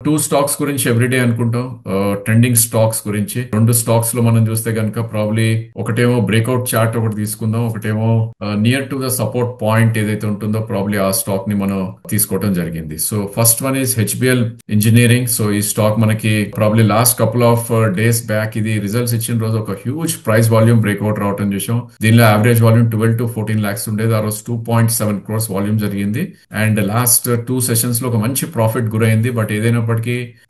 Two stocks గురించి everyday అనుకుంటాం, trending stocks గురించి. రెండు స్టాక్స్ లో మనం చూస్తే కనుక ప్రాబ్లీ ఒకటేమో బ్రేక్అవుట్ చార్ట్ ఒకటి తీసుకుందాం, ఒకటేమో near to the support point ఏదైతే ఉంటుందో ప్రాబ్లీ ఆ స్టాక్ ని మనం తీసుకోవడం జరిగింది. So first one is HBL engineering. So ఈ స్టాక్ మనకి probably last couple of days back ఇది రిజల్ట్స్ ఇచ్చిన రోజు ఒక హ్యూజ్ ప్రైస్ వాల్యూమ్ బ్రేక్అవుట్ రావడం చూసాం. దీనిలో యావరేజ్ వాల్యూమ్ 12 to 14 lakhs ఉండేది. ఆ రోజు 2.7 crores వాల్యూమ్ జరిగింది. అండ్ లాస్ట్ 2 sessions లో ఒక మంచి ప్రాఫిట్ గురైంది. బట్ ఏదైనప్పటికీ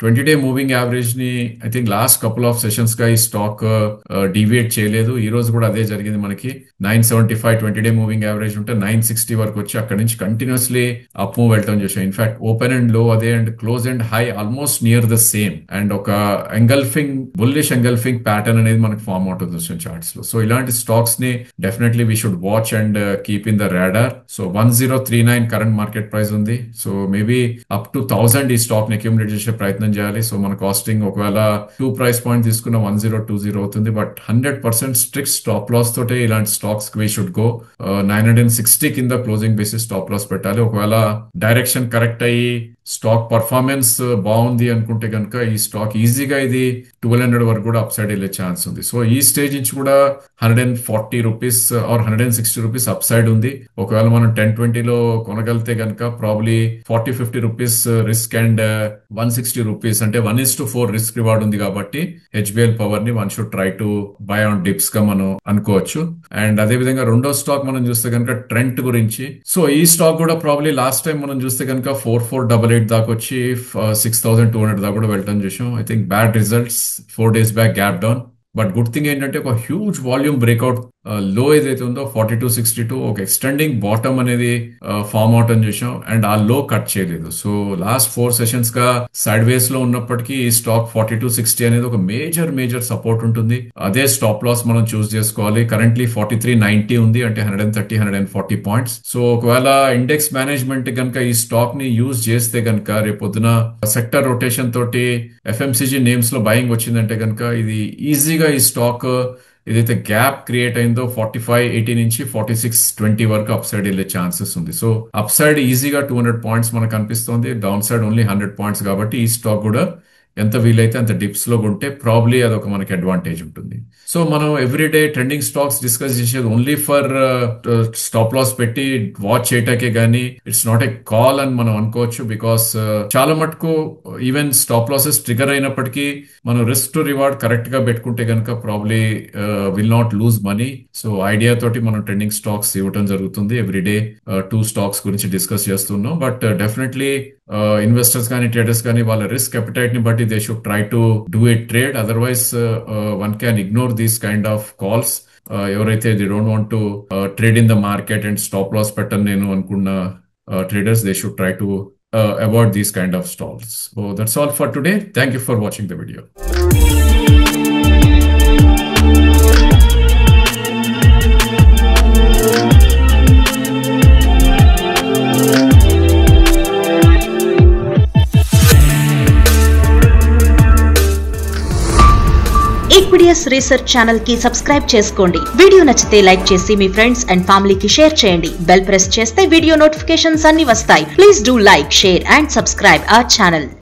20-day మూవింగ్ యావరేజ్ ని I think last couple of sessions గా ఈ స్టాక్ డీవియేట్ చేయలేదు. ఈ రోజు కూడా అదే జరిగింది. మనకి 975 20-day మూవింగ్ యావరేజ్ ఉంటే 960 వరకు వచ్చి అక్కడ నుంచి కంటిన్యూస్లీ అప్ మూవ్ వెళ్ళటం చూసాం. ఇన్ఫాక్ట్ ఓపెన్ అండ్ లో అదే and close and high almost near the same. And ఒక ఎంగల్ఫింగ్ బుల్లిష్ ఎంగల్ఫింగ్ ప్యాటర్న్ అనేది మనకి ఫార్మ్ అవుతుంది చూసాం చార్ట్స్ లో. సో ఇలాంటి స్టాక్స్ ని definitely we should watch and keep in the radar. So 1039 current market price ఉంది. సో మేబీ అప్ టు 1000 ఈ స్టాక్ ని అక్యూములేట్ చేసే ప్రయత్నం చేయాలి. సో మన కాస్టింగ్ ఒకవేళ 2 price point తీసుకున్న 1020 అవుతుంది. బట్ 100% స్ట్రిక్ట్ స్టాప్ లాస్ తోటే ఇలాంటి స్టాక్స్ వి షుడ్ గో. 960 కింద క్లోజింగ్ బేసిస్ స్టాప్ లాస్ పెట్టాలి. ఒకవేళ డైరెక్షన్ కరెక్ట్ అయ్యి స్టాక్ పర్ఫార్మెన్స్ బాగుంది అనుకుంటే కనుక ఈ స్టాక్ ఈజీగా ఇది 1200 వరకు కూడా అప్ సైడ్ వెళ్ళే ఛాన్స్ ఉంది. సో ఈ స్టేజ్ నుంచి కూడా 140 rupees or 160 rupees up side ఉంది. ఒకవేళ మనం 10-20 లో కొనగలితే కనుక probably 40-50 rupees risk and 160 rupees అంటే 1:4 రిస్క్ రివార్డ్ ఉంది. కాబట్టి హెచ్బిఎల్ పవర్ ని one should try to buy on dips గా మనం అనుకోవచ్చు. అండ్ అదే విధంగా రెండో స్టాక్ మనం చూస్తే కనుక ట్రెంట్ గురించి. సో ఈ స్టాక్ కూడా ప్రాబ్లీ లాస్ట్ టైం మనం చూస్తే కనుక 4488 దాకా వచ్చి 6200 దాకా కూడా వెళ్ళటం చూసాం. I think bad results 4 days back gap down. But good thing ఏంటంటే ఒక హ్యూజ్ వాల్యూమ్ బ్రేక్అవుట్ లో ఏదైతే ఉందో 4262 ఒక ఎక్స్టెండింగ్ బాటమ్ అనేది ఫార్మ్ అవుట్ అని చూసాం. అండ్ ఆ లో కట్ చేయలేదు. సో లాస్ట్ 4 sessions గా సైడ్ వేస్ లో ఉన్నప్పటికీ ఈ స్టాక్ 4260 అనేది ఒక మేజర్ సపోర్ట్ ఉంటుంది. అదే స్టాప్ లాస్ మనం చూస్ చేసుకోవాలి. కరెంట్లీ 4390 ఉంది అంటే 130-140 పాయింట్స్. సో ఒకవేళ ఇండెక్స్ మేనేజ్మెంట్ కనుక ఈ స్టాక్ ని యూజ్ చేస్తే కనుక రేపొద్దున సెక్టర్ రొటేషన్ తోటి ఎఫ్ఎంసీజీ నేమ్స్ లో బయింగ్ వచ్చిందంటే కనుక ఇది ఈజీగా ఈ స్టాక్ ఏదైతే గ్యాప్ క్రియేట్ అయిందో 4580 నుంచి 4620 వరకు అప్ సైడ్ వెళ్ళే ఛాన్సెస్ ఉంది. సో అప్ సైడ్ ఈజీగా 200 పాయింట్స్ మనకు కనిపిస్తుంది. Down side only 100 points. కాబట్టి ఈ స్టాక్ కూడా ఎంత వీలైతే అంత డిప్స్ లో ఉంటే ప్రాబ్లీ అదొక మనకి అడ్వాంటేజ్ ఉంటుంది. సో మనం ఎవ్రీడే ట్రెండింగ్ స్టాక్స్ డిస్కస్ చేసేది ఓన్లీ ఫర్ స్టాప్ లాస్ పెట్టి వాచ్ చేయటాకే గానీ ఇట్స్ నాట్ ఏ కాల్ అని మనం అనుకోవచ్చు. బికాస్ చాలా మటుకు ఈవెన్ స్టాప్ లాసెస్ ట్రిగర్ అయినప్పటికీ మనం రిస్క్ టు రివార్డ్ కరెక్ట్ గా పెట్టుకుంటే కనుక probably will not lose money. So idea తోటి మనం ట్రెండింగ్ స్టాక్స్ ఇవ్వడం జరుగుతుంది. ఎవ్రీడే 2 స్టాక్స్ గురించి డిస్కస్ చేస్తున్నాం. బట్ డెఫినెట్లీ ఇన్వెస్టర్స్ కానీ ట్రేడర్స్ కానీ వాళ్ళ రిస్క్ అపెటైట్ ని బట్టి they should try to do a trade. Otherwise one can ignore these kind of calls. ఎవరైతే they don't want to trade in the market and stop loss pattern నేను అనుకున్న traders, they should try to avoid these kind of stalls. So that's all for today. Thank you for watching the video. ఈక్విడియస్ research channel కి subscribe చేసుకోండి. Video నచ్చితే like చేసి మీ friends and ఫ్యామిలీకి share చేయండి. బెల్ ప్రెస్ చేస్తే video notifications అన్ని వస్తాయి. Please do like, share and subscribe our channel.